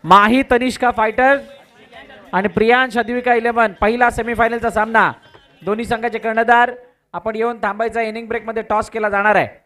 माही Tanishka fighter आणि प्रियांश अद्विका 11 पहिला सेमीफायनलचा सामना दोन्ही संघाचे कर्णधार आपण येऊन थांबायचा इनिंग ब्रेक मध्ये टॉस केला जाणार आहे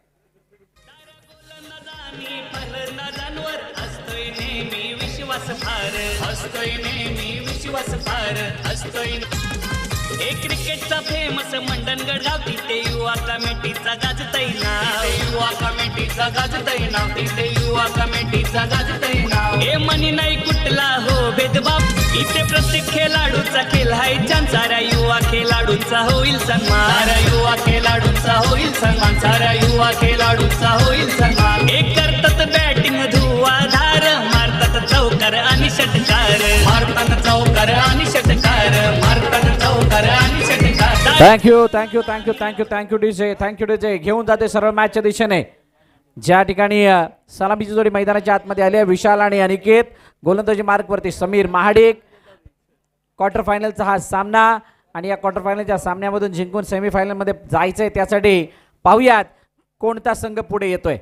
एक क्रिकेटचा फेमस मंडणगड गाव तिथे युवा कमिटीचा गाजतय नाव युवा कमिटीचा गाजतय नाव तिथे युवा कमिटीचा गाजतय नाव हे मनी नाही कुठला हो भेदभाव इथे प्रत्येक खेळाडूचा खेळ हाय छान साऱ्या युवा खेळाडूंचा होईल सन्मान साऱ्या युवा खेळाडूंचा होईल सन्मान साऱ्या युवा खेळाडूंचा होईल सन्मान एक करतात बॅटिंग धुवाधार मारतात चौकार आणि षटकार मारतात चौकार आणि षटकार मारतात चौकार आणि षटकार thank you thank you thank you thank you thank you DJ घेऊन जाते सरळ मॅचच्या दिशेने ज्या ठिकाणी सलामीची जोडी मैदानाच्या आतमध्ये आली आहे विशाल आणि अनिकेत गोलंदाजी मार्कवरती समीर महाडिक क्वार्टर फायनलचा हा सामना आणि या क्वार्टर फायनलच्या सामन्यामधून जिंकून सेमीफायनलमध्ये जायचंय त्यासाठी पाहूयात कोणता संघ पुढे येतोय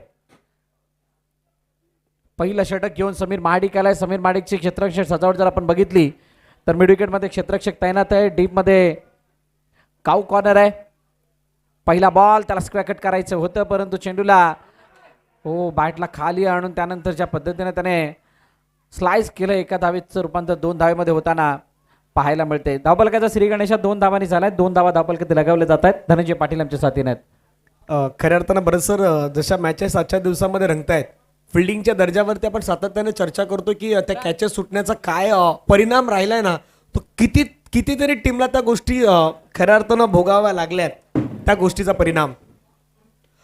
पहिलं षटक घेऊन समीर महाडिक आलाय समीर महाडिकची क्षेत्ररक्षक सजावट जर आपण बघितली तर मिड विकेटमध्ये क्षेत्ररक्षक तैनात आहे डीपमध्ये काऊ कॉर्नर आहे पहिला बॉल त्याला स्क्वेअर कट करायचं होतं परंतु चेंडूला हो बॅटला खाली आणून त्यानंतर ज्या पद्धतीने त्याने स्लाइस केलं एका धावेचं रूपांतर 2 धावेमध्ये होताना पाहायला मिळते धावफलकाचा श्री गणेशा 2 धावांनी झालाय 2 धावा धावफलकात लगावले जात आहेत धनंजय पाटील आमच्या साथीने आहेत खऱ्या अर्थानं बरं सर जशा मॅचेस आजच्या दिवसामध्ये रंगतायत फिल्डिंगच्या दर्जावरती आपण सातत्याने चर्चा करतो की त्या कॅचेस सुटण्याचा काय परिणाम राहिलाय ना तो कितीतरी टीमला त्या गोष्टी खऱ्या अर्थानं भोगाव्या लागल्यात त्या गोष्टीचा परिणाम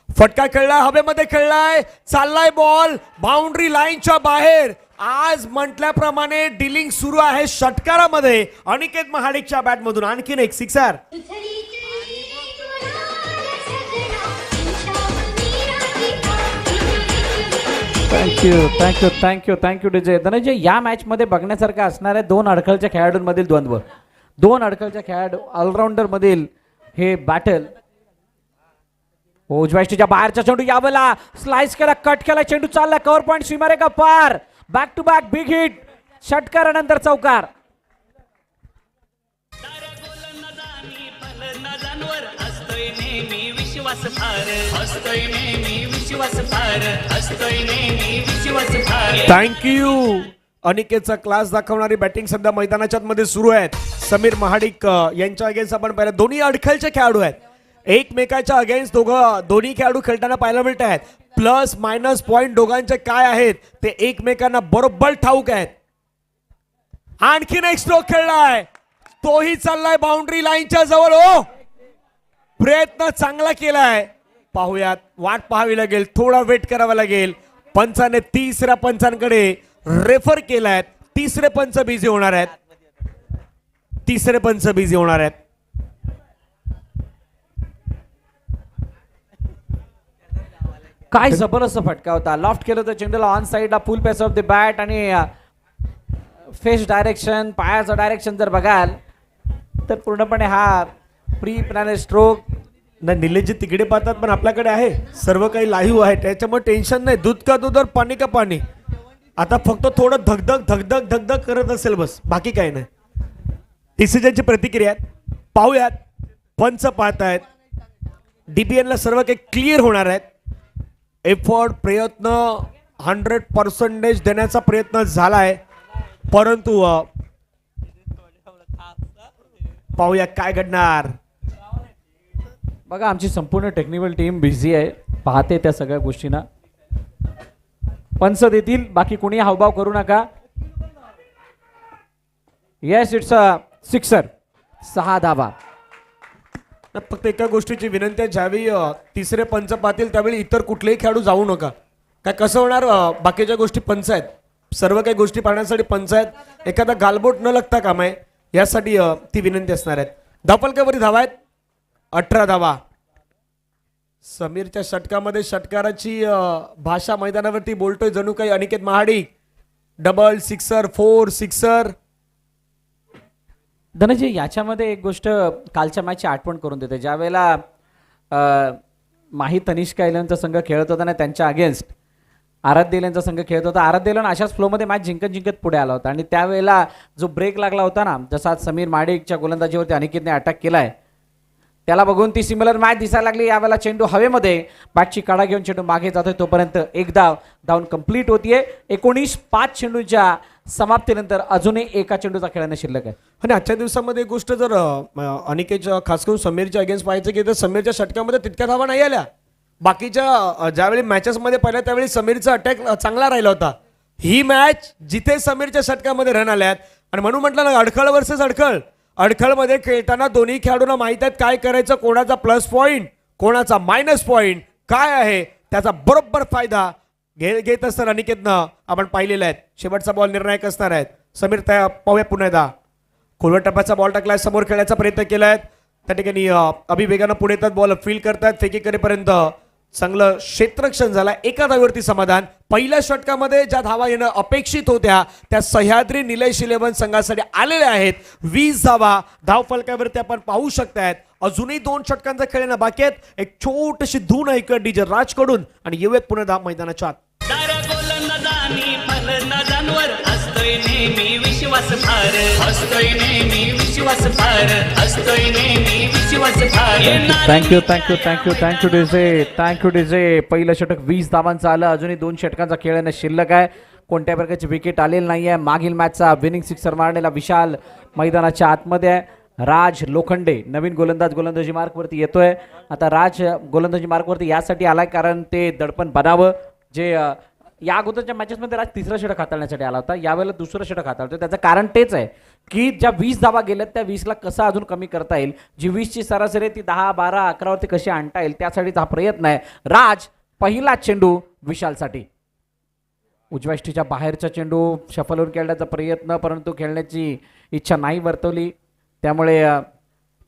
फटका खेळलाय हवेमध्ये खेळलाय चाललाय बॉल बाउंड्री लाईनच्या बाहेर आज म्हटल्याप्रमाणे डिलिंग सुरू आहे षटकारामध्ये अनिकेत महाडिकच्या बॅटमधून आणखीन एक sixer thank you thank you thank you thank you DJ Dhananjay या मॅच मध्ये बघण्यासारखं असणाऱ्या 2 अडखळच्या खेळाडूंमधील द्वंद्व 2 अडखळच्या खेळाडू ऑलराऊंडर मधील हे बॅटल उजव्या बाहेरचा चेंडू यावेळेला स्लाइस केला कट केला चेंडू चालला कव्हर पॉईंट सीमारेखा पार back to back big hit षटकारानंतर चौकार थँक्यू अनिकेतचा क्लास दाखवणारी बॅटिंग सध्या मैदानाच्या मध्ये सुरू आहेत समीर महाडिक यांच्या अगेन्स्ट आपण पाहिलं दोन्ही अडखळचे खेळाडू आहेत एकमेकाच्या अगेन्स्ट दोन्ही खेळाडू खेळताना पाहायला मिळत आहेत प्लस मायनस पॉइंट दोघांचे काय आहेत ते एकमेकांना बरोबर ठाऊक आहेत आणखीन एक स्ट्रोक खेळलाय तोही चाललाय बाउंड्री लाईनच्या जवळ हो प्रयत्न चांगला केलाय पाहूयात वाट पाहावी लागेल थोडा वेट करावा लागेल पंचाने तिसऱ्या पंचांकडे रेफर केलाय तिसरे पंच बिझी होणार आहेत काय जबरदस्त फटका होता लॉफ्ट केलं तर चेंडूला ऑन साइडला full pace off the bat आणि फेस डायरेक्शन पायाचं डायरेक्शन जर बघाल तर पूर्णपणे हा प्री प्लॅनर स्ट्रोक निलेशजी तिकडे पाहतात पण आपल्याकडे आहे सर्व काही लाईव्ह आहे त्याच्यामुळे टेन्शन नाही दूध का दूध और पाणी का पाणी आता फक्त थोडं धगधग करत असेल बस बाकी काही नाही डिसिजनची प्रतिक्रिया पाहूयात पंच पाहतायत डीबीएनला सर्व काही क्लिअर होणार आहेत एफर्ट प्रयत्न 100% देण्याचा प्रयत्न झालाय परंतु पाहूया काय घडणार बघा आमची संपूर्ण टेक्निकल टीम बिझी आहे पाहते त्या सगळ्या गोष्टींना पंच देतील बाकी कोणी हावभाव करू नका येस इट्स अ सिक्सर 6 धावा फक्त एका गोष्टीची विनंती आहे ज्यावेळी तिसरे पंच पाहतील त्यावेळी इतर कुठलेही खेळाडू जाऊ नका काय कसं होणार बाकीच्या गोष्टी पंच आहेत सर्व काही गोष्टी पाहण्यासाठी पंच आहेत एखादा गालबोट न लागता काम आहे यासाठी ती विनंती असणार आहेत धावफलकावरील धावा आहेत 18 धावा समीरच्या षटकामध्ये षटकाराची भाषा मैदानावरती बोलतोय जणू काही Aniket Mahadik double sixer 4 sixer Dhananjay याच्यामध्ये एक गोष्ट कालच्या मॅचची आठवण करून देते ज्या वेळेला माही तनिष्का इलेव्हनचा संघ खेळत होता ना त्यांच्या अगेन्स्ट आराध्य यांचा संघ खेळत होता. आराध्य अशाच फ्लोमध्ये मॅच जिंकत पुढे आला होता आणि त्यावेळेला जो ब्रेक लागला होता ना, जसा समीर माडिकच्या गोलंदाजीवरती अनिकेतने अटॅक केलाय, त्याला बघून ती सिमिलर मॅच दिसायला लागली. यावेळेला चेंडू हवेमध्ये, बॅटची काढा घेऊन चेंडू मागे जातोय, तोपर्यंत एक धाव कंप्लीट होतीये. 19-5 चेंडूच्या समाप्तीनंतर अजूनही एका चेंडूचा खेळणं शिल्लक आहे. आणि आजच्या दिवसामध्ये एक गोष्ट जर अनिकेतच्या खास करून समीरच्या अगेन्स्ट पाहायचं की तर समीरच्या षटकामध्ये तितक्या धावा नाही आल्या. बाकीच्या ज्यावेळी मॅचेसमध्ये पाहिल्या त्यावेळी समीरचा अटॅक चांगला राहिला होता. ही मॅच जिथे समीरच्या षटकामध्ये रन आल्यात आणि म्हणून म्हटलं ना, अडखळ वर्सेस अडखळमध्ये खेळताना दोन्ही खेळाडूंना माहित आहेत काय करायचं, कोणाचा प्लस पॉईंट कोणाचा मायनस पॉईंट काय आहे, त्याचा बरोबर फायदा घेत असताना अनिकेतनं आपण पाहिलेलं आहे. शेवटचा बॉल निर्णायक असणार आहेत. समीर त्या पाहूया पुन्हा एकदा. खोलवर टप्प्याचा बॉल टाकलाय, समोर खेळायचा प्रयत्न केलाय. त्या ठिकाणी अभिवेगानं पुढे येतात, बॉल फील्ड करतात, फेकी करेपर्यंत चांगलं क्षेत्ररक्षण झालं. एका धावेवरती समाधान. पहिल्या षटकामध्ये ज्या धावा येणं अपेक्षित होत्या त्या सह्याद्री निलेश 11 संघासाठी आलेल्या आहेत. 20 धावा धावफलकावरती आपण पाहू शकतायत. अजूनही 2 षटकांचा खेळणं बाकी आहेत. एक छोटीशी धून ऐकत डीजे राजकडून आणि येऊयात पुन्हा धाव मैदानाच्या आत. साऱ्या गोलंदाजांनी फलंदाजांवर असतोय नेहमी विश्वास फार, असतोय नेहमी विश्वास फार, असतोय नेहमी विश्वास फार. Thank you DJ. पहिलं षटक 20 धावांचं आलं. अजूनही 2 षटकांचा खेळणं शिल्लक आहे. कोणत्या प्रकारची विकेट आलेली नाहीये. मागील मॅचचा विनिंग सिक्सर मारलेला विशाल मैदानाच्या आतमध्ये आहे. राज लोखंडे नवीन गोलंदाजी मार्कवरती येतोय. आता राज गोलंदाजी मार्कवरती यासाठी आलाय कारण ते दडपण बनावं. जे या अगोदरच्या मॅचेसमध्ये राज तिसरं षटक हाताळण्यासाठी आला होता, यावेळेला दुसरं षटक हाताळतोय. त्याचं कारण तेच आहे की ज्या 20 धावा गेल्यात त्या 20ला कसं अजून कमी करता येईल. जी 20ची सरासरी आहे ती 10, 12, 11 वरती कशी आणता येईल त्यासाठीचा हा प्रयत्न आहे. राज पहिला चेंडू विशालसाठी. उजव्या यष्टीच्या बाहेरचा चेंडू शफलवरून खेळण्याचा प्रयत्न, परंतु खेळण्याची इच्छा नाही वर्तवली. त्यामुळे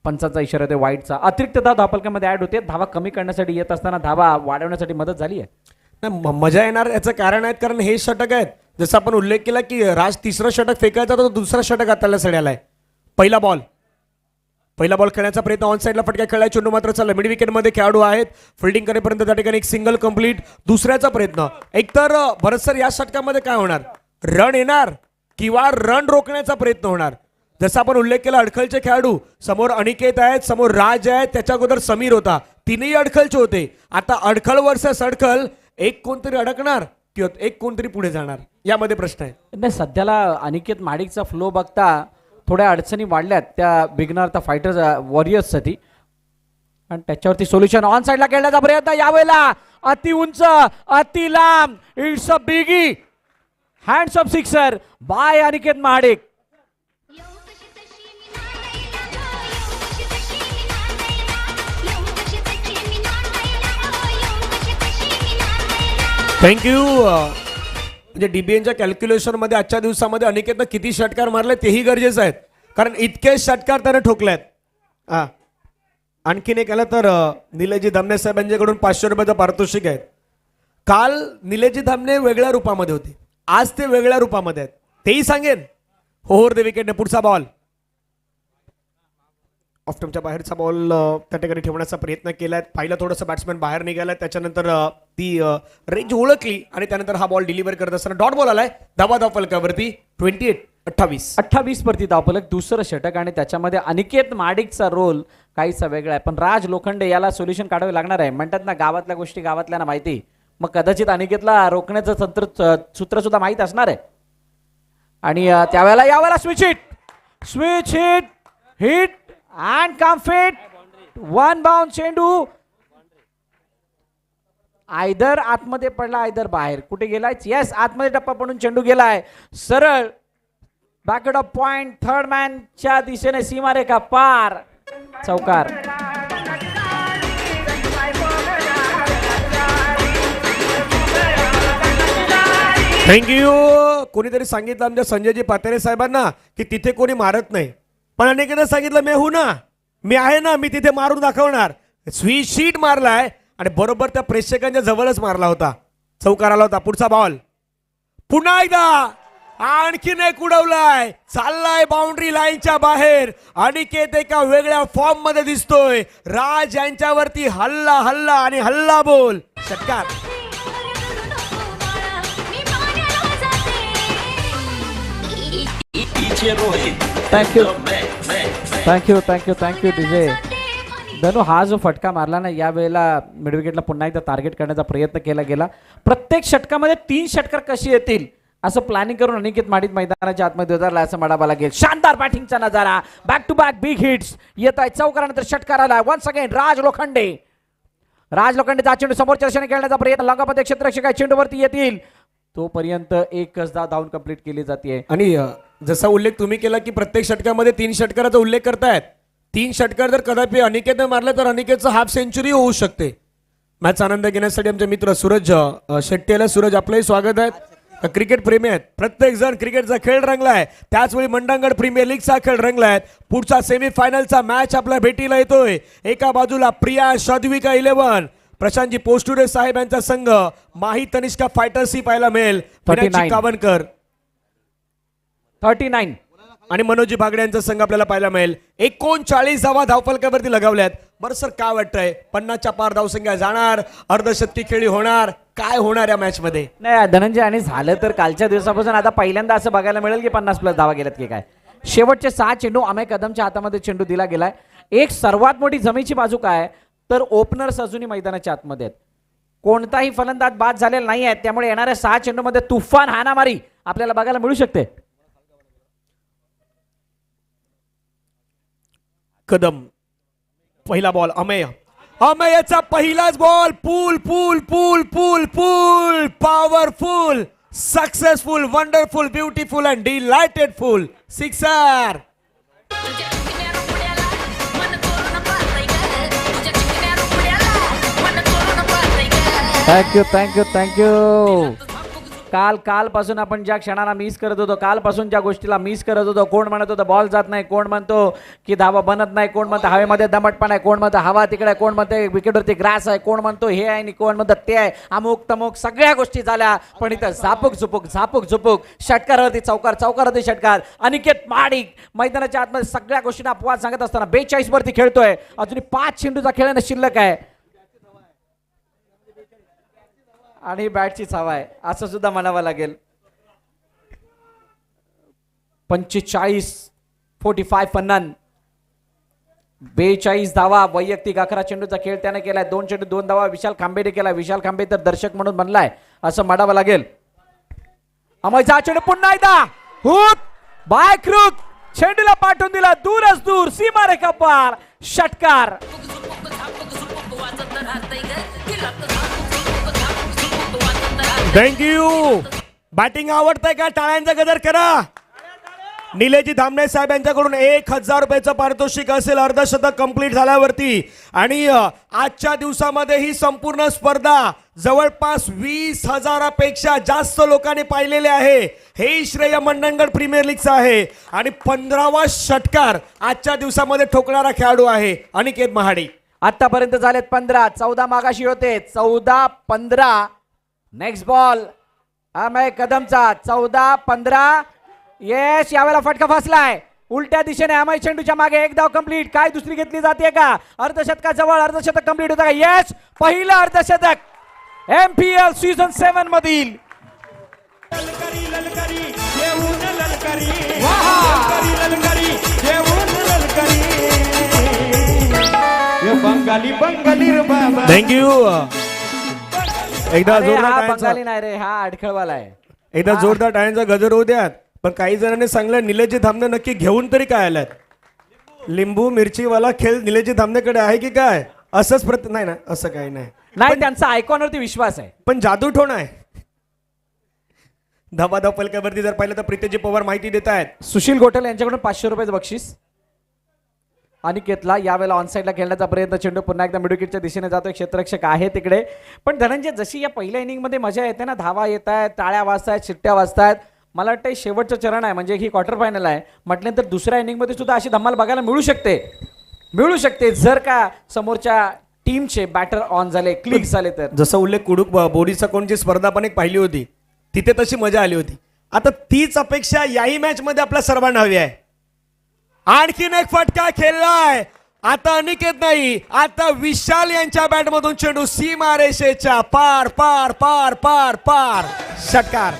पंचाचा इशारा आहे वाईटचा. अतिरिक्त धाव धावफलकामध्ये ऍड होते. धावा कमी करण्यासाठी येत असताना धावा वाढवण्यासाठी मदत झाली आहे. मजा येणार याचं कारण आहेत कारण हे षटक आहेत. जसं आपण उल्लेख केला की राज तिसरं षटक फेकायचा तो दुसरा षटक हाताळण्यासाठी आलाय. पहिला बॉल खेळण्याचा प्रयत्न ऑन साईडला फटका खेळाय. चेंडू मात्र चालला. मिड विकेटमध्ये खेळाडू आहेत. फिल्डिंग करेपर्यंत त्या ठिकाणी एक सिंगल कंप्लीट. दुसऱ्याचा प्रयत्न. एकतर भरतसर या षटकामध्ये काय होणार, रन येणार किंवा रन रोखण्याचा प्रयत्न होणार. जसं आपण उल्लेख केला अडखळचे खेळाडू समोर अनिकेत आहेत, समोर राज आहेत, त्याच्या अगोदर समीर होता. तीनही अडखळचे होते. आता अडखळ वर्सेस अडखळ, एक कोणतरी अडकणार किंवा एक कोणतरी पुढे जाणार यामध्ये प्रश्न आहे. नाही, सध्याला अनिकेत माडिकचा फ्लो बघता थोड्या अडचणी वाढल्यात त्या बिगनर त्या फायटर्स वॉरियर्ससाठी आणि त्याच्यावरती सोल्युशन. ऑन साईडला खेळण्याचा प्रयत्न, यावेळेला अति उंच अति लांब. It's a biggie hands off sixer by Aniket Mahadik. Thank you. म्हणजे डीबीएनच्या कॅल्क्युलेशनमध्ये आजच्या दिवसामध्ये अनिकेतनं किती षटकार मारले तेही गरजेचं आहेत कारण इतके षटकार त्याने ठोकले आहेत. आणखीन एक आलं तर निलेशजी धामणे साहेबांच्याकडून 500 रुपयाचं पारितोषिक आहे. काल निलेशजी धामणे वेगळ्या रूपामध्ये होते, आज ते वेगळ्या रूपामध्ये आहेत तेही सांगेन. होर दे विकेटने पुढचा बॉल ऑफ्टमच्या बाहेरचा बॉल त्या ठिकाणी ठेवण्याचा प्रयत्न केलाय. पहिला थोडंसं बॅट्समॅन बाहेर निघालाय, त्याच्यानंतर ती रेंज ओळखली आणि त्यानंतर हा बॉल डिलिव्हर करत असताना डॉट बॉल आलाय. धावा फलकावरती 28 वरती धावफलक. दुसरं षटक आणि त्याच्यामध्ये अनिकेत माडिकचा रोल काहीसा वेगळा आहे. पण राज लोखंडे याला सोल्युशन काढावे लागणार आहे. म्हणतात ना गावातल्या गोष्टी गावातल्याना माहिती, मग कदाचित अनिकेतला रोखण्याचं सूत्र सुद्धा माहीत असणार आहे. आणि यावेळेला switch hit and come fit. One bounce चेंडू आयदर आतमध्ये पडला आयदर बाहेर. कुठे गेलाय? येस, आतमध्ये टप्पा पडून चेंडू गेलाय सरळ बॅकेट ऑफ पॉइंट. थर्ड मॅनच्या दिशेने सीमारेखा पार. चौकार. थँक्यू. कोणीतरी सांगितलं आमच्या संजयजी पातेरे साहेबांना की तिथे कोणी मारत नाही, पण अनेकदा सांगितलं मी आहे ना, मी तिथे मारून दाखवणार. स्वी शीट मारलाय आणि बरोबर त्या प्रेक्षकांच्या जवळच मारला होता. चौकार आला होता. पुढचा बॉल पुन्हा एकदा आणखीन एक उडवलाय. चाललाय बाउंड्री लाईनच्या बाहेर. अनिकेत एका वेगळ्या फॉर्म मध्ये दिसतोय. राज यांच्यावरती हल्ला आणि हल्ला बोल. षटकार. पीछे रोहित थँक्यू मैं थँक्यू थँक्यू थँक्यू डीजे धनु. हा जो फटका मारला ना यावेळेला मिड विकेटला पुन्हा एकदा टार्गेट करण्याचा प्रयत्न केला गेला. प्रत्येक षटकामध्ये 3 षटकार कशी येतील असं प्लॅनिंग करून अनिकेत माडिक मैदानाच्या आतमध्ये उतरला असं म्हणावं लागेल. शानदार बॅटिंगचा नजारा, back to back big hits येत आहे. चौकारानंतर षटकार आला. वन्स अगेन राज लोखंडे चेंडू समोरच्या दिशेने खेळण्याचा प्रयत्न. लंगामध्ये क्षेत्ररक्षक आहे, चेंडूवरती येतील तोपर्यंत एक कसदा धावून कंप्लीट केली जाते. आणि जसा उल्लेख तुम्ही केला की प्रत्येक षटकामध्ये 3 षटकाराचा उल्लेख करतायत. 3 षटकार जर कदापि अनिकेतने मारले तर अनिकेतचं हाफ सेंचुरी होऊ शकते. मॅच आनंद घेण्यासाठी आमचे मित्र सूरज शेट्टी आला. सूरज आपलंही स्वागत आहे. क्रिकेट प्रेमी आहेत, प्रत्येक जण क्रिकेटचा खेळ रंगलाय. त्याचवेळी मंडणगड प्रीमियर लीगचा खेळ रंगलाय. पुढचा सेमीफायनलचा मॅच आपल्या भेटीला येतोय. एका बाजूला प्रिया शाद्विका 11, प्रशांतजी पोस्टुरे साहेब यांचा संघ माही तनिष्का फायटर्स ही पाहायला मिळेल. 39. कावनकर 39 आणि मनोजी भागडे यांचा संघ आपल्याला पाहायला मिळेल. 39 धावा धावफलकावरती लगावल्यात. बरं सर काय वाटतंय, 50च्या पार धावसंख्या जाणार, अर्धशतकी खेळी होणार, काय होणार या मॅच मध्ये? नाही धनंजय, आणि झालं तर कालच्या दिवसापासून आता पहिल्यांदा असं बघायला मिळेल की 50+ धावा गेल्यात की काय. शेवटचे 6 चेंडू अमेय कदमच्या हातामध्ये चेंडू दिला गेलाय. एक सर्वात मोठी जमेची बाजू काय तर ओपनर्स अजूनही मैदानाच्या आतमध्ये आहेत. कोणताही फलंदाज बाद झालेला नाही आहे. त्यामुळे येणाऱ्या 6 चेंडूमध्ये तुफान हाणामारी आपल्याला बघायला मिळू शकते. कदम पहिला बॉल अमेयचा पहिलाच ball pull pull pull pull pull powerful successful wonderful beautiful and delightful sixer. तुझ्या चिकन्या रुपड्याला मन चोरून पाहतंय ग. तुझ्या चिकन्या रुपड्याला मन चोरून पाहतंय ग. थँक्यू. कालपासून आपण ज्या क्षणाला मिस करत होतो, कालपासून ज्या गोष्टीला मिस करत होतो, कोण म्हणत होतं बॉल जात नाही, कोण म्हणतो की धावा बनत नाही, कोण म्हणतं हवेमध्ये दमटपण आहे, कोण म्हणतं हवा तिकडे, कोण म्हणते विकेटवरती ग्रास आहे, कोण म्हणतो हे आहे आणि कोण म्हणतं ते आहे, अमुक तमुक सगळ्या गोष्टी झाल्या. पण इथं झापूक झुपूक षटकारावरती चौकारावरती षटकार. अनिकेत माडिक मैदानाच्या आतमध्ये सगळ्या गोष्टींना अपवाद सांगत असताना 42 वरती खेळतोय. अजूनही 5 चेंडूचा खेळणं शिल्लक आहे आणि बॅटचीच हवा आहे असं सुद्धा म्हणावं लागेल. 45 फन्नन 42 धावा वैयक्तिक 11 चेंडूचा खेळ त्याने केलाय. 2 चेंडू 2 धावा विशाल खांबेने केला. विशाल खांबे तर दर्शक म्हणून बनलाय असं म्हणावं लागेल. अमयचा चेंडू पुन्हा एकदा हुक बाय क्रुक चेंडूला पाठवून दिला दूरच दूर सीमारेखा पार षटकार. वाजत राहतंय ग. तिला तर झापूक वाजत राहतंय. थँक्यू. बॅटिंग आवडतंय का? टाळ्यांचा गजर करा. निलेजी धामणे साहेब यांच्याकडून 1000 रुपयाचं पारितोषिक असेल अर्धशतक कंप्लीट झाल्यावरती. आणि आजच्या दिवसामध्ये ही संपूर्ण स्पर्धा जवळपास 20,000पेक्षा जास्त लोकांनी पाहिलेले आहे. हे श्रेय मंडणगड प्रीमियर लीगचं आहे. आणि 15वा षटकार आजच्या दिवसामध्ये ठोकणारा खेळाडू आहे अनिकेत महाडिक. आतापर्यंत झालेत 15, 14 मागाशी होते. 14-15 नेक्स्ट बॉल अमेय कदमचा 14-15. येस यावेळेला फटका फसलाय उलट्या दिशेने. अमेय चेंडूच्या मागे एक धाव कंप्लीट. काय दुसरी घेतली जाते का? अर्धशतकाजवळ अर्धशतक कंप्लीट होतं का? येस पहिलं अर्धशतक MPL सीझन 7 मधील. थँक्यू. एकदा अरे, हा जोरदार बंगाली नाही रे, हा अडखळवाला आहे. एकदा जोरदार टाळ्यांचा गजर होऊ द्यात. पण काही जणांनी सांगलं निलेजी धामणे नक्की घेऊन तरी काय आल्यात? लिंबू मिरचीवाला खेळ निलेजी धामणेकडे आहे की काय? असंच नाही ना, असं काही नाही. नाही त्यांचा आयकॉनवरती विश्वास आहे. पण जादू ठोण आहे. धाबाधाव फलकावरती जर पाहिलं तर प्रीतेजी पवार माहिती देत आहेत. सुशील गोटल यांच्याकडून 500 रुपयाचं बक्षीस. अनिकेतला यावेळेला ऑनसाईडला खेळण्याचा प्रयत्न. चेंडू पुन्हा एकदा मिडविकेटच्या दिशेने जातोय. क्षेत्ररक्षक आहे तिकडे. पण धनंजय जशी या पहिल्या इनिंगमध्ये मजा येते ना, धावा येत आहेत, टाळ्या वाजतायत, शिट्ट्या वाजतायत, मला वाटतं शेवटचं चरण आहे म्हणजे ही क्वार्टर फायनल आहे म्हटल्यानंतर दुसऱ्या इनिंगमध्ये सुद्धा अशी धमाल बघायला मिळू शकते जर का समोरच्या टीमचे बॅटर ऑन झाले, क्लिक झाले तर. जसं उल्लेख कुडूक बोरीचा कोणची स्पर्धा पण एक पाहिली होती, तिथे तशी मजा आली होती. आता तीच अपेक्षा याही मॅच मध्ये आपल्या सर्वांना हवी आहे. आणखीन एक फटका खेळलाय. आता अनिकेत नाही, आता विशाल यांच्या बॅट मधून चेंडू सीमा रेषेच्या पार पार पार पार पार षटकार.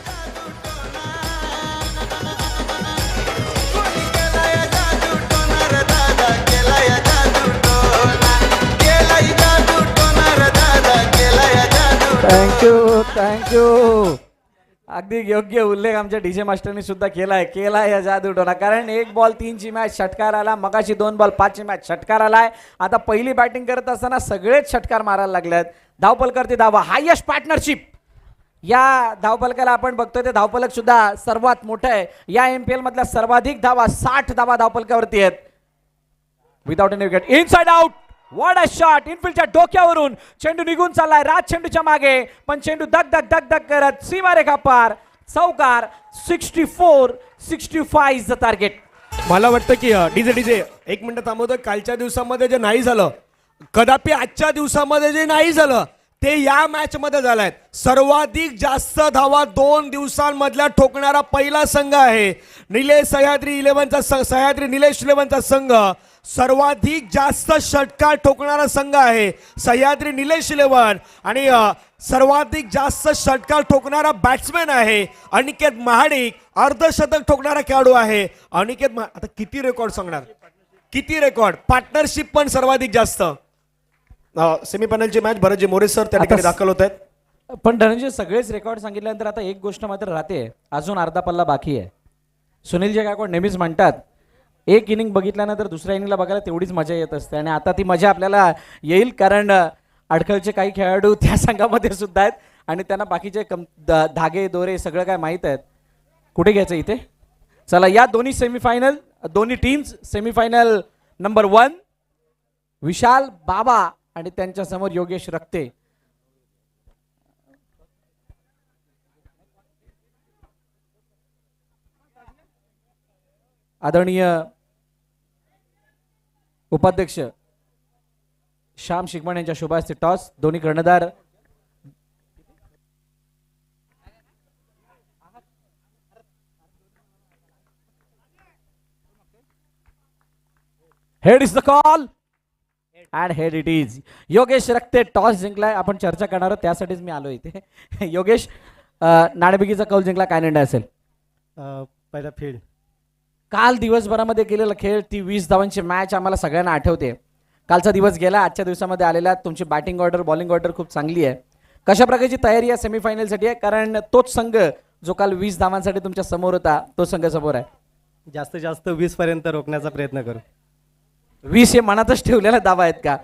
थँक्यू. अगदी योग्य उल्लेख आमच्या डीजे मास्टरनी सुद्धा केलाय या जादूटोना. कारण 1 बॉल 3ची मॅच षटकार आला, मगाशी 2 बॉल 5ची मॅच षटकार आलाय. आता पहिली बॅटिंग करत असताना सगळेच षटकार मारायला लागलेत. धावफलक करते धावा, हायेस्ट पार्टनरशिप. या धावफलकाला आपण बघतोय ते धावफलक सुद्धा सर्वात मोठं आहे. या MPL मधल्या सर्वाधिक धावा 60 धावा धावफलकावरती आहेत. Without any wicket, inside out. What a shot. इनफिल्डच्या डोक्यावरून चेंडू निघून चाललाय राज चेंडूच्या मागे, पण चेंडू दग दग दग दग करत सीमारेखा पार. चौकार. 64-65 इज द टार्गेट. मला वाटतं की डीजे एक मिनिट थांबवतो. कालच्या दिवसामध्ये जे नाही झालं, कदापि आजच्या दिवसामध्ये जे नाही झालं ते या मॅच मध्ये झालंय. सर्वाधिक जास्त धावा 2 दिवसांमधल्या ठोकणारा पहिला संघ आहे निलेश सह्याद्री 11चा सह्याद्री निलेश 11चा संघ. सर्वाधिक जास्त षटकार ठोकणारा संघ आहे सह्याद्री निलेश 11. आणि सर्वाधिक जास्त षटकार ठोकणारा बॅट्समॅन आहे अनिकेत महाडिक. अर्धशतक ठोकणारा खेळाडू आहे अनिकेत. आता किती रेकॉर्ड सांगणार, किती रेकॉर्ड. पार्टनरशिप पण सर्वाधिक जास्त. सेमीफायनलची मॅच भरतजी मोरे सर त्या ठिकाणी दाखल होत आहेत. पण धनंजय सगळेच रेकॉर्ड सांगितल्यानंतर आता एक गोष्ट मात्र राहते, अजून अर्धा पल्ला बाकी आहे. सुनीलजी गायकवाड नेहमीच म्हणतात एक इनिंग बघितल्यानंतर दुसऱ्या इनिंगला बघायला तेवढीच मजा येत असते. आणि आता ती मजा आपल्याला येईल, कारण अडखळचे काही खेळाडू त्या संघामध्ये सुद्धा आहेत आणि त्यांना बाकीचे धागे दोरे सगळं काय माहीत आहेत. कुठे घ्यायचं इथे. चला, या दोन्ही टीम्स सेमीफायनल नंबर 1 विशाल बाबा आणि त्यांच्या समोर योगेश रक्ते. आदरणीय उपाध्यक्ष श्याम शिकमण यांच्या शुभ हस्ते टॉस. दोन्ही कर्णधार head is the call and head it is. Yogesh Rakte toss जिंकलाय. आपण चर्चा करणार आहोत, त्यासाठीच मी आलो इथे. योगेश, नाणेफेकीचा कौल जिंकला, काय निर्णय असेल? पहिला फील्ड. काल दिवसभरामध्ये केलेला खेळ, ती 20 धावांची मॅच आम्हाला सगळ्यांना आठवते. कालचा दिवस गेला, आजच्या दिवसामध्ये आलेला तुमची बॅटिंग ऑर्डर बॉलिंग ऑर्डर खूप चांगली आहे. कशा प्रकारची तयारी या सेमीफायनलसाठी आहे? कारण तोच संघ जो काल 20 धावांसाठी तुमच्या समोर होता तो संघ समोर आहे. जास्तीत जास्त 20 पर्यंत रोखण्याचा प्रयत्न करू. 20 हे मनातच ठेवलेला दावा आहेत का?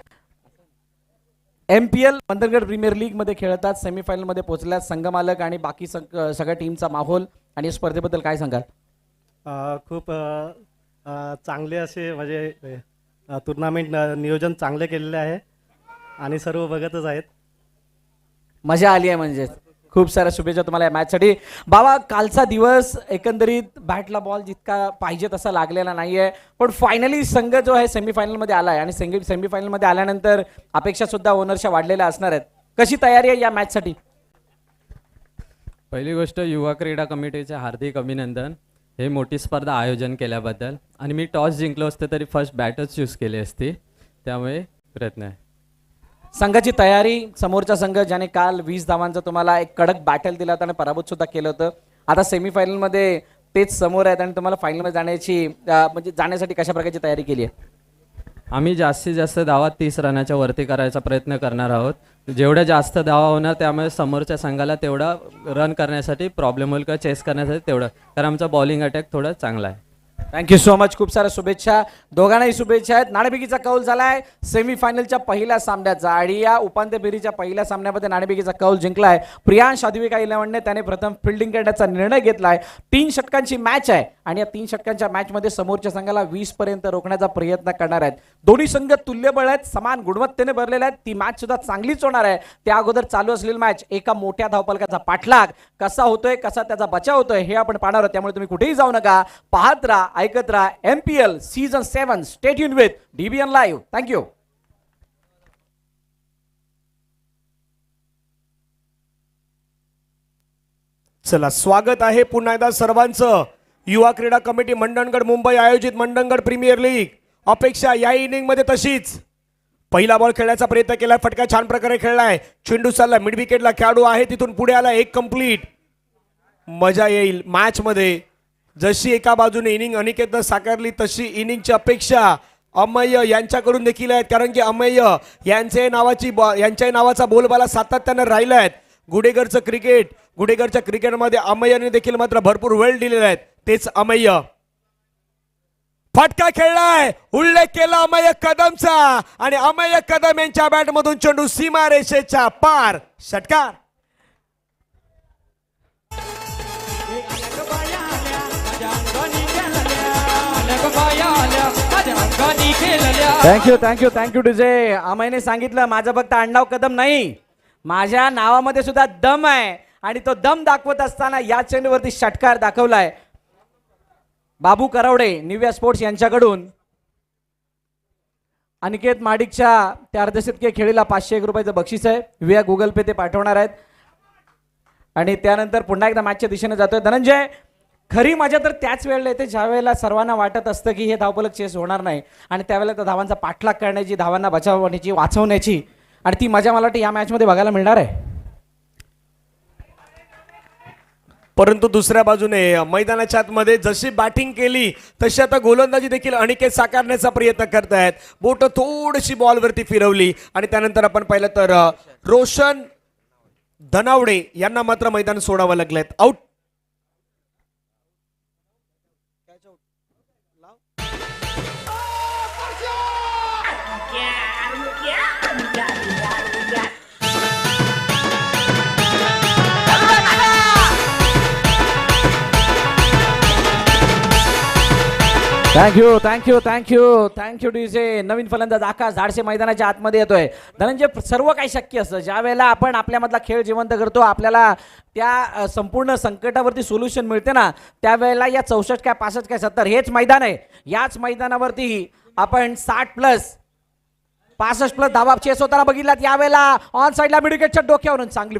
MPL मंदरगड प्रीमियर लीग मध्ये खेळतात, सेमीफायनल मध्ये पोहोचल्यात संघ मालक आणि बाकी सगळ्या टीमचा माहोल आणि स्पर्धेबद्दल काय सांगाल? खूप चांगले असे म्हणजे टुर्नामेंट नियोजन चांगले केलेले आहे आणि सर्व बघतच आहेत. मजा आली आहे म्हणजे. खूप साऱ्या शुभेच्छा तुम्हाला या मॅचसाठी. बाबा, कालचा दिवस एकंदरीत बॅटला बॉल जितका पाहिजे तसा लागलेला नाहीये, पण फायनली संघ जो आहे सेमीफायनलमध्ये आलाय आणि सेमीफायनलमध्ये आल्यानंतर अपेक्षा सुद्धा ओनरच्या वाढलेल्या असणार आहेत. कशी तयारी आहे या मॅचसाठी? पहिली गोष्ट, युवा क्रीडा कमिटीचे हार्दिक अभिनंदन हे मोठी स्पर्धा आयोजन केल्याबद्दल. आणि मी टॉस जिंकलो असते तरी फर्स्ट बॅटच चूज केली असती, त्यामुळे प्रयत्न आहे. संघाची तयारी, समोरचा संघ ज्याने काल 20 धावांचा तुम्हाला एक कडक बॅटल दिला होता आणि पराभूत सुद्धा केलं होतं, आता सेमीफायनलमध्ये तेच समोर आहेत आणि तुम्हाला फायनलमध्ये जाण्याची म्हणजे जाण्यासाठी कशा प्रकारची तयारी केली आहे? आम्ही जास्तीत जास्त धावा 30 रनाच्या वरती करायचा प्रयत्न करणार आहोत. जेवढ्या जास्त धावा होणार त्यामुळे समोरच्या संघाला तेवढा रन करण्यासाठी प्रॉब्लेम होईल किंवा चेस करण्यासाठी तेवढं, कारण आमचा बॉलिंग अटॅक थोडा चांगला आहे. Thank you so much. खूप साऱ्या शुभेच्छा, दोघांनाही शुभेच्छा आहेत. नाणेफेकीचा कौल झालाय सेमीफायनलच्या पहिल्या सामन्याचा आणि या उपांत्य फेरीच्या पहिल्या सामन्यामध्ये नाणेफेकीचा कौल जिंकलाय प्रियांश अधिविका 11ने. त्याने प्रथम फिल्डिंग करण्याचा निर्णय घेतलाय. 3 षटकांची मॅच आहे आणि या 3 षटकांच्या मॅच मध्ये समोरच्या संघाला 20 पर्यंत रोखण्याचा प्रयत्न करणार आहेत. दोन्ही संघ तुल्यबळ आहेत, समान गुणवत्तेने भरलेले आहेत. ती मॅच सुद्धा चांगलीच होणार आहे. त्या अगोदर चालू असलेली मॅच एका मोठ्या धावफलकाचा पाठलाग कसा होतोय, कसा त्याचा बचाव होतोय हे आपण पाहणार आहोत. त्यामुळे तुम्ही कुठेही जाऊ नका, पाहत राहा, ऐकत राहा. MPL season 7 stay tune with DBN live. Thank you. चला, स्वागत आहे पुन्हा एकदा सर्वांचं. युवा क्रीडा कमिटी मंडणगड मुंबई आयोजित मंडणगड प्रीमियर लीग. अपेक्षा या इनिंग मध्ये तशीच. पहिला बॉल खेळण्याचा प्रयत्न केला, फटका छान प्रकारे खेळलाय, चेंडू चालला मिड विकेटला, खेळाडू आहे तिथून पुढे आला, एक कंप्लीट. मजा येईल मॅच मध्ये. जशी एका बाजूने इनिंग अनिकेतनं साकारली तशी इनिंगची अपेक्षा अमेय यांच्याकडून देखील आहेत, कारण की अमेय यांच्या नावाचा बोलबाला सातत्यानं राहिला आहेत. गुडेगरचं क्रिकेट, गुडेगरच्या क्रिकेटमध्ये अमय्यने देखील मात्र भरपूर वेळ दिलेला आहे. तेच अमय्य फटका खेळलाय, उल्लेख केला अमय कदमचा आणि अमय कदम यांच्या बॅटमधून चेंडू सीमा रेषेच्या पार. षटकार. Thank you DJ. अमयने सांगितलं माझं फक्त आडनाव कदम नाही, माझ्या नावामध्ये सुद्धा दम आहे आणि तो दम दाखवत असताना या चेंडूवरती षटकार दाखवलाय बाबू करवडे निव्या स्पोर्ट्स यांच्याकडून. अनिकेत माडिकच्या त्या अर्धशतकीय खेळीला 501 रुपयाचं बक्षीस आहे. विया गुगल पे ते पाठवणार आहेत आणि त्यानंतर पुन्हा एकदा मॅचच्या दिशेने जातोय धनंजय. खरी मजा तर त्याच वेळेला येते ज्या वेळेला सर्वांना वाटत असतं की हे धावफलक चेस होणार नाही आणि त्यावेळेला त्या धावांचा पाठलाग करण्याची, धावांना बचावण्याची, वाचवण्याची आणि ती मजा मला वाटतं या मॅचमध्ये बघायला मिळणार आहे. परंतु दुसऱ्या बाजूने मैदानाच्या आतमध्ये जशी बॅटिंग केली तशी आता गोलंदाजी देखील अनिकेत साकारण्याचा प्रयत्न करतायत. बोट थोडीशी बॉलवरती फिरवली आणि त्यानंतर आपण पाहिलं तर रोशन धनावडे यांना मात्र मैदान सोडावं लागलंय. आउट. Thank you DJ. नवीन फलंदाज आकाश धाडसे मैदानाच्या आतमध्ये येतोय. धनंजय सर्व काही शक्य असतं ज्या वेळेला आपण आपल्यामधला खेळ जिवंत करतो, आपल्याला त्या संपूर्ण संकटावरती सोल्युशन मिळते ना, त्यावेळेला या 64 काय 65 काय 70 हेच मैदान आहे. याच मैदानावरती आपण 60+ 65+ धावा चेस होताना बघितलात. यावेळेला ऑन साईडला मिड विकेटच्या डोक्यावरून चांगली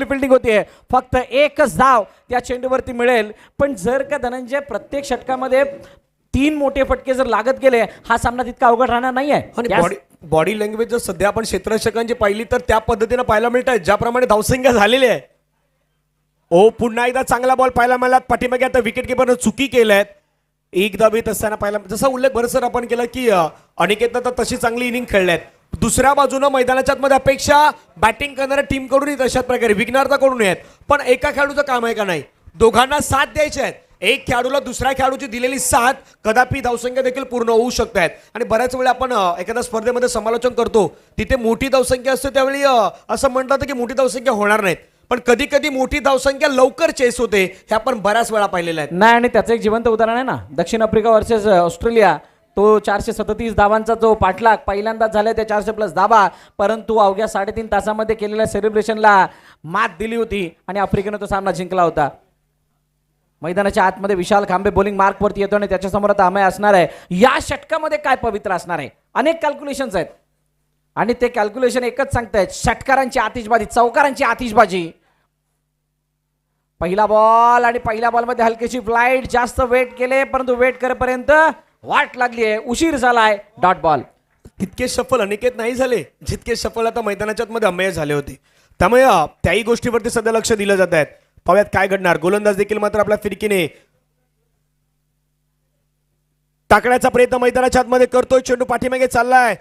फिल्डिंग होतीये. फक्त एकच धाव त्या चेंडूवरती मिळेल. पण जर का धनंजय प्रत्येक षटकामध्ये 3 मोठे फटके जर लागत गेले, हा सामना तितका अवघड राहणार नाहीये. आणि बॉडी लँग्वेज जर सध्या आपण क्षेत्ररक्षकांची पाहिली तर त्या पद्धतीने पाहायला मिळत आहे ज्याप्रमाणे धावसंख्या झालेली आहे. ओ पुन्हा एकदा चांगला बॉल पाहायला मिळाला. पाठीमागे आता विकेट किपरनं चुकी केल्यात. एक धावेत असताना पाहायला, जसा उल्लेख भरसर आपण केला की अनिकेतनं तर तशी चांगली इनिंग खेळल्यात. दुसऱ्या बाजूनं मैदानाच्या मध्ये अपेक्षा बॅटिंग करणाऱ्या टीम कडून तशाच प्रकारे विघ्नार्थाकडून आहेत. पण एका खेळाडूचं काम आहे का नाही, दोघांना साथ द्यायचे आहेत. एक खेळाडूला दुसऱ्या खेळाडूची दिलेली साथ कदापि धावसंख्या देखील पूर्ण होऊ शकतात. आणि बऱ्याच वेळा आपण एखाद्या स्पर्धेमध्ये समालोचन करतो, तिथे मोठी धावसंख्या असते त्यावेळी असं म्हणतात की मोठी धावसंख्या होणार नाहीत, पण कधी कधी मोठी धावसंख्या लवकर चेस होते. हे आपण बऱ्याच वेळा पाहिलेलं आहे. नाही, आणि त्याचं एक जिवंत उदाहरण आहे ना, दक्षिण आफ्रिका वर्सेस ऑस्ट्रेलिया. तो 437 धावांचा जो पाठलाग पहिल्यांदाच झाला त्या 400+ धावा, परंतु अवघ्या 3.5 तासामध्ये केलेल्या सेलिब्रेशनला मात दिली होती आणि आफ्रिकेनं तो सामना जिंकला होता. मैदानाच्या आतमध्ये विशाल खांबे बॉलिंग मार्कवरती येतो आणि त्याच्यासमोर आता अमय असणार आहे. या षटकामध्ये काय पवित्र असणार आहे, अनेक कॅल्क्युलेशन्स आहेत आणि ते कॅल्क्युलेशन एकच सांगतायत, षटकारांची आतिषबाजी, चौकारांची आतिषबाजी. पहिला बॉल आणि पहिल्या बॉलमध्ये हलकीशी फ्लाईट, जास्त वेट केले परंतु वेट करेपर्यंत वाट लागली आहे, उशीर झालाय, डॉट बॉल. तितके सफल अनिकेत नाही झाले जितके सफल आता मैदानाच्या मध्ये अमेय झाले होते. त्यामुळे त्याही गोष्टीवरती सध्या लक्ष दिलं जात आहेत. पाहूयात काय घडणार. गोलंदाज देखील मात्र आपल्या फिरकीने टाकण्याचा प्रयत्न मैदानाच्या आतमध्ये करतोय. चेंडू पाठीमागे चाललाय.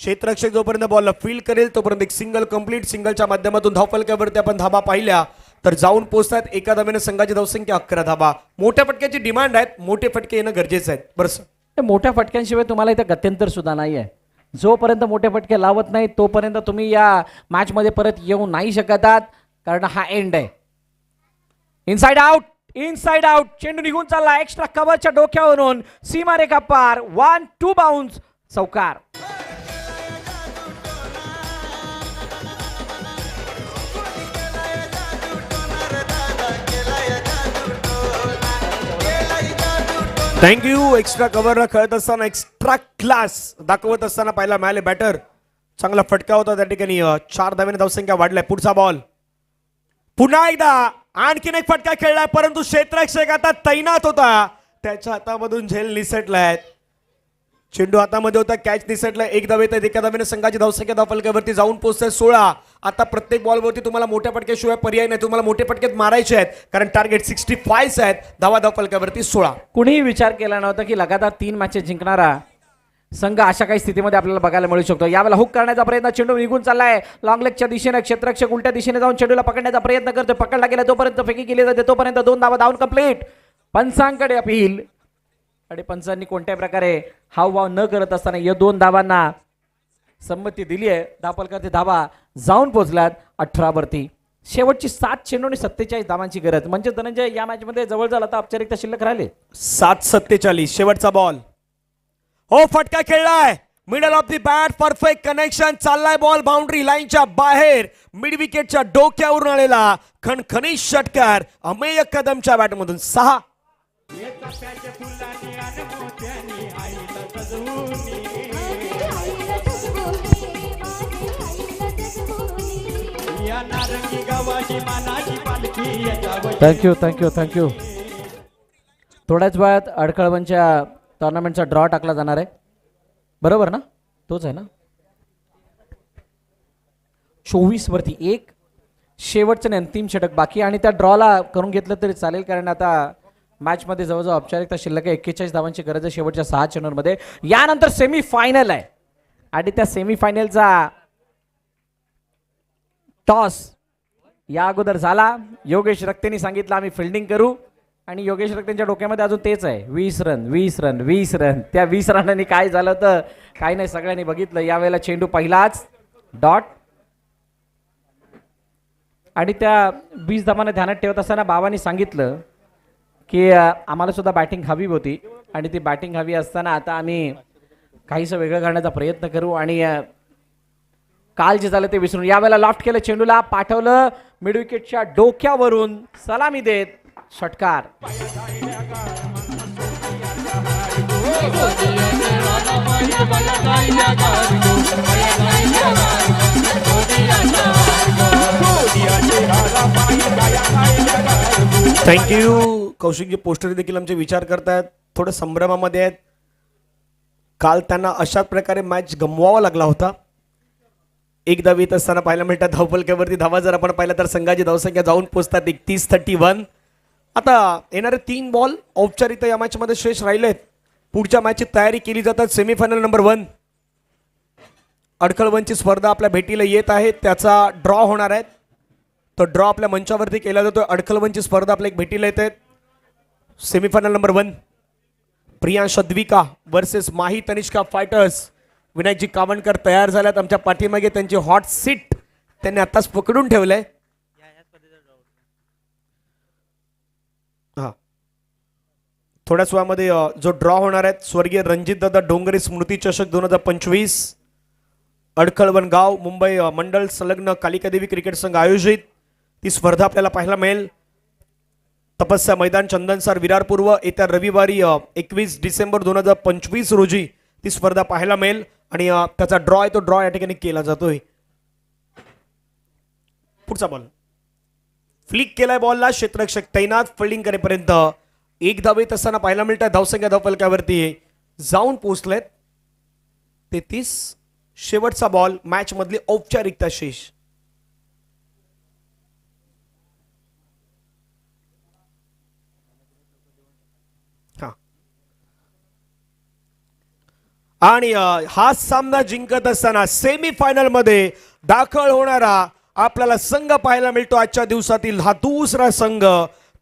क्षेत्ररक्षक जोपर्यंत बॉलला फील्ड करेल तोपर्यंत एक सिंगल कंप्लीट. सिंगलच्या माध्यमातून धावफलकावरती आपण धाबा पाहिल्या तर जाऊन पोहोचतात. एका धावेने संघाची धावसंख्या 11 धाबा. मोठ्या फटक्याची डिमांड आहेत, मोठे फटके येणं गरजेचं आहे. बरं, मोठ्या फटक्यांशिवाय तुम्हाला इथं गत्यंतर सुद्धा नाही आहे. जोपर्यंत मोठे फटके लावत नाही तोपर्यंत तुम्ही या मॅच मध्ये परत येऊ नाही शकत आहात, कारण हा एंड आहे. इनसाइड आउट चेंडू निघून चालला एक्स्ट्रा कव्हरच्या डोक्यावरून सीमारेखा पार. 1-2 बाउन्स, चौकार. थँक्यू. एक्स्ट्रा कव्हरला खेळत असताना एक्स्ट्रा क्लास दाखवत असताना पाहायला मिळाले. बॅटर चांगला फटका होता त्या ठिकाणी. 4 धावेने धावसंख्या वाढलाय. पुढचा बॉल पुन्हा एकदा आणखीन एक फटका खेळलाय, परंतु क्षेत्ररक्षक आता तैनात होता, त्याच्या हातामधून झेल निसटलाय. चेंडू हातामध्ये होता, कॅच निसटलाय. एक धावेत आहेत. एका धावेने संघाची धावसंख्या धावफलकावरती जाऊन पोहोचते 16. आता प्रत्येक बॉलवरती तुम्हाला मोठ्या फटक्याशिवाय पर्याय नाही, तुम्हाला मोठे फटक्यात मारायचे आहेत, कारण टार्गेट 65 आहेत. धावा धावफलकावरती 16. कुणीही विचार केला नव्हता की लगातार 3 मॅचेस जिंकणारा संघ अशा काही स्थितीमध्ये आपल्याला बघायला मिळू शकतो. यावेळेला हुक करण्याचा प्रयत्न, चेंडू निघून चाललाय लॉंग लेगच्या दिशेने. क्षेत्ररक्षक उलट्या दिशेने जाऊन चेंडूला पकडण्याचा प्रयत्न करतो. पकडला गेला तोपर्यंत फेकी केली जाते, तोपर्यंत 2 धावा धावून कंप्लीट. पंचांकडे अपील आणि पंचांनी कोणत्याही प्रकारे हावभाव न करत असताना या 2 धावांना संमती दिली आहे. धापलकर धावा जाऊन पोहोचल्यात 18 वरती. शेवटची 7 चेंडू आणि 47 धावांची गरज. म्हणजे धनंजय या मॅच मध्ये जवळजवळ आता औपचारिकता शिल्लक राहिले. 7:47 शेवटचा बॉल. हो, फटका खेळलाय middle of the bat, perfect connection. चाललाय बॉल बाउंड्री लाईनच्या बाहेर, मिड विकेटच्या डोक्यावरून आलेला खणखणीत षटकार अमेय कदमच्या बॅटमधून. 6. थँक्यू. थोड्याच वेळात अडखळवनच्या टुर्नामेंटचा ड्रॉ टाकला जाणार आहे. बरोबर ना? तोच आहे ना? 24 वरती एक शेवटचं आणि अंतिम षटक बाकी आणि त्या ड्रॉला करून घेतलं तरी चालेल, कारण आता मॅचमध्ये जवळजवळ औपचारिकता शिल्लक आहे. 41 धावांची गरज आहे शेवटच्या 6 चेंडूंमध्ये. यानंतर सेमीफायनल आहे आणि त्या सेमीफायनलचा टॉस या अगोदर झाला. योगेश रक्तेनी सांगितलं आम्ही फिल्डिंग करू आणि योगेश रक्तेंच्या डोक्यामध्ये अजून तेच आहे, 20 रन. त्या 20 रनांनी काय झालं तर काही नाही, सगळ्यांनी बघितलं. यावेळेला चेंडू पहिलाच डॉट आणि त्या 20 धावांना ध्यानात ठेवत असताना बाबांनी सांगितलं की आम्हाला सुद्धा बॅटिंग हवी होती आणि ती बॅटिंग हवी असताना आता आम्ही काहीसं वेगळं करण्याचा प्रयत्न करू आणि काल जे झालं ते विसरून यावेळेला लॉफ्ट केलं, चेंडूला पाठवलं मिड विकेटच्या डोक्यावरून, सलामी देत षटकार. थँक्यू. कौशिकजी पोस्टर देखील आमचे विचार करतायत, थोडं संभ्रमामध्ये आहेत. काल त्यांना अशाच प्रकारे मॅच गमवावा लागला होता. एक धाव येत असताना पाहायला मिळतात धावफलकावरती धावा जर आपण पाहिलं तर संघाची धावसंख्या जाऊन पोहोचतात 31-31. आता येणारे 3 बॉल औपचारिकता या मॅचमध्ये शेष राहिलेत. पुढच्या मॅचची तयारी केली जातात. सेमीफायनल नंबर 1 अडखळवनची स्पर्धा आपल्या भेटीला येत आहे, त्याचा ड्रॉ होणार आहे. तो ड्रॉ आपल्या मंचावरती केला जातो. अडखळवनची स्पर्धा आपल्या एक भेटीला येत आहेत. Semifinal number 1 Priyansh Advika versus Mahi Tanishka fighters. विनायकजी कावणकर तयार झाल्यात आमच्या पाठीमागे. त्यांची हॉट सीट त्यांनी आताच पकडून ठेवलंय. हा, थोड्याच वेळामध्ये जो ड्रॉ होणार आहे स्वर्गीय रणजितदादा डोंगरे स्मृती चषक 2025 अडखळवन गाव मुंबई मंडळ संलग्न कालिकादेवी क्रिकेट संघ आयोजित ती स्पर्धा आपल्याला पाहायला मिळेल. तपस्या मैदान चंदनसर विरार पूर्व येत्या रविवारी 21 डिसेंबर 2025 रोजी ती स्पर्धा पाहायला मिळेल आणि त्याचा ड्रॉ आहे तो ड्रॉ या ठिकाणी केला जातोय. पुढचा बॉल फ्लिक केलाय बॉलला, क्षेत्ररक्षक तैनात, फिल्डिंग करेपर्यंत 1 धाव येत असताना पाहायला मिळतात. धावसंख्या धावफलकावरती जाऊन पोहोचलेत 33. शेवटचा बॉल मॅच मधली औपचारिकता शेष. आणि हा सामना जिंकत असताना सेमीफायनल मध्ये दाखल होणारा आपल्याला संघ पाहायला मिळतो. आजच्या दिवसातील हा दुसरा संघ,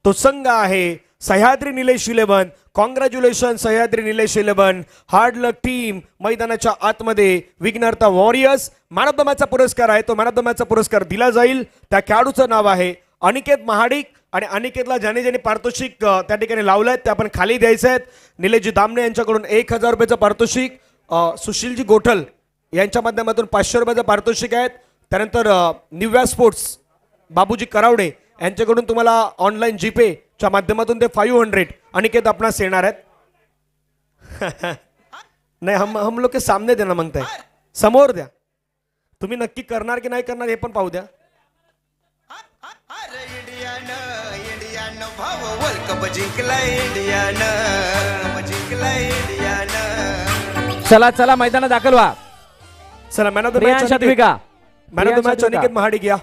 तो संघ आहे सह्याद्री निलेश 11. कॉंग्रॅच्युलेशन सह्याद्री निलेश 11. हार्ड लक टीम. मैदानाच्या आतमध्ये विघ्नहर्ता वॉरियर्स. मॅन ऑफ द मॅचचा पुरस्कार आहे, तो मॅन ऑफ द मॅचचा पुरस्कार दिला जाईल. त्या खेळाडूचं नाव आहे अनिकेत महाडिक आणि अनिकेतला ज्याने ज्याने पारितोषिक त्या ठिकाणी लावलंय ते आपण खाली द्यायचे आहेत. निलेशजी दामणे यांच्याकडून 1000 रुपयाचं पारितोषिक, सुशीलजी गोठल यांच्या माध्यमातून 500 रुपयाचं पारितोषिक आहेत. त्यानंतर निव्या स्पोर्ट्स बाबूजी करावडे यांच्याकडून तुम्हाला ऑनलाईन जीपेच्या माध्यमातून ते 500 अनिकेत आपणास येणार आहेत. नाही हम लोग के सामने देना मागताय, समोर द्या. तुम्ही नक्की करणार की नाही करणार हे पण पाहू द्या. इंडियानं भाव वर्ल्ड कप जिंकलाय इंडियानं चला चला मैदानात दाखल व्हा. चला man of the Priyansh match Advika. Man of the match Aniket Mahadik या.